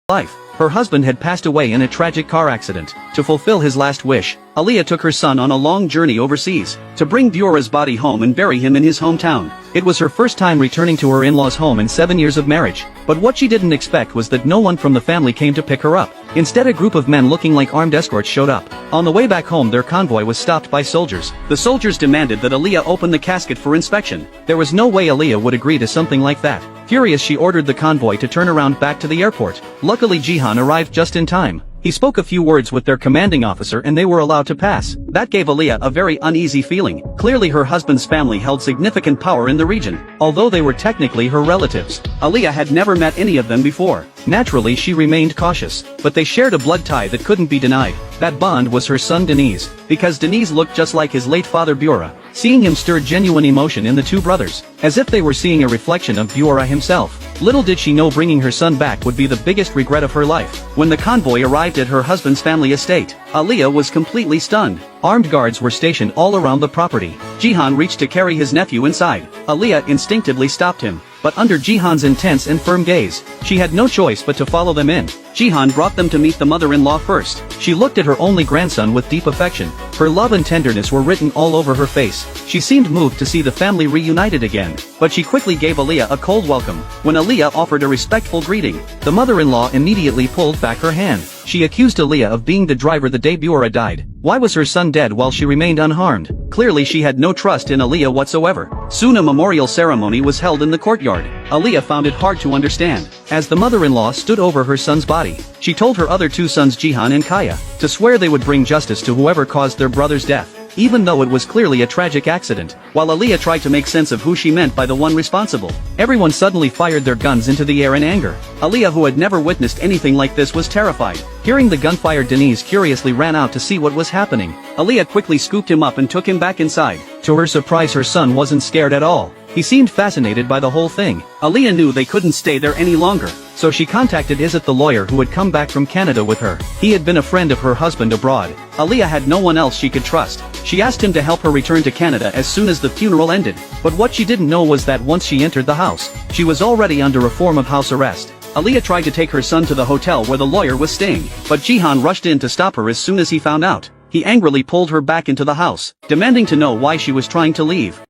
life. Her husband had passed away in a tragic car accident. To fulfill his last wish, Aliyah took her son on a long journey overseas, to bring Bureau's body home and bury him in his hometown. It was her first time returning to her in-laws' home in 7 years of marriage. But what she didn't expect was that no one from the family came to pick her up. Instead, a group of men looking like armed escorts showed up. On the way back home, their convoy was stopped by soldiers. The soldiers demanded that Aliyah open the casket for inspection. There was no way Aliyah would agree to something like that. Furious, she ordered the convoy to turn around back to the airport. Luckily, Jihan arrived just in time. He spoke a few words with their commanding officer and they were allowed to pass. That gave Aliyah a very uneasy feeling. Clearly her husband's family held significant power in the region, although they were technically her relatives. Aliyah had never met any of them before. Naturally, she remained cautious, but they shared a blood tie that couldn't be denied. That bond was her son Deniz, because Deniz looked just like his late father Bureau. Seeing him stirred genuine emotion in the two brothers, as if they were seeing a reflection of Bureau himself. Little did she know bringing her son back would be the biggest regret of her life. When the convoy arrived at her husband's family estate, Aliyah was completely stunned. Armed guards were stationed all around the property. Jihan reached to carry his nephew inside. Aliyah instinctively stopped him, but under Jihan's intense and firm gaze, she had no choice but to follow them in. Jihan brought them to meet the mother-in-law first. She looked at her only grandson with deep affection. Her love and tenderness were written all over her face. She seemed moved to see the family reunited again, but she quickly gave Aliyah a cold welcome. When Aliyah offered a respectful greeting, the mother-in-law immediately pulled back her hand. She accused Aliyah of being the driver the day Bureau died. Why was her son dead while she remained unharmed? Clearly she had no trust in Aliyah whatsoever. Soon a memorial ceremony was held in the courtyard. Aliyah found it hard to understand. As the mother-in-law stood over her son's body, she told her other two sons Jihan and Kaya to swear they would bring justice to whoever caused their brother's death, even though it was clearly a tragic accident. While Aliyah tried to make sense of who she meant by the one responsible, everyone suddenly fired their guns into the air in anger. Aliyah, who had never witnessed anything like this, was terrified. Hearing the gunfire, Deniz curiously ran out to see what was happening. Aliyah quickly scooped him up and took him back inside. To her surprise, her son wasn't scared at all. He seemed fascinated by the whole thing. Aliyah knew they couldn't stay there any longer, so she contacted Uzak, the lawyer who had come back from Canada with her. He had been a friend of her husband abroad. Aliyah had no one else she could trust. She asked him to help her return to Canada as soon as the funeral ended. But what she didn't know was that once she entered the house, she was already under a form of house arrest. Aliyah tried to take her son to the hotel where the lawyer was staying, but Jihan rushed in to stop her as soon as he found out. He angrily pulled her back into the house, demanding to know why she was trying to leave.